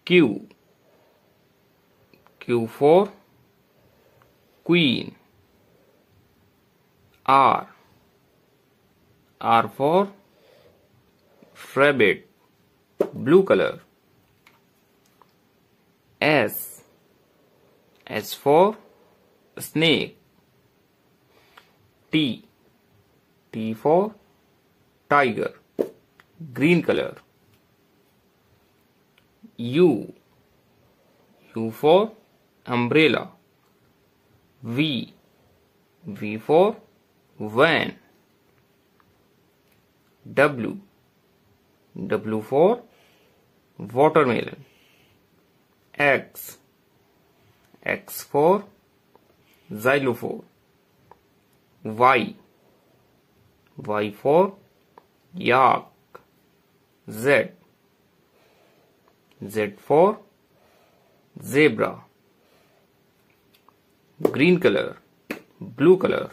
Q. Q for queen. R. R for rabbit, blue color. S. S for snake. T. T for tiger, green color. U. U for umbrella. V. V for van. W. W for watermelon. X. X for xylophone. Y. Y for yak. Z. Z for zebra, green color, blue color.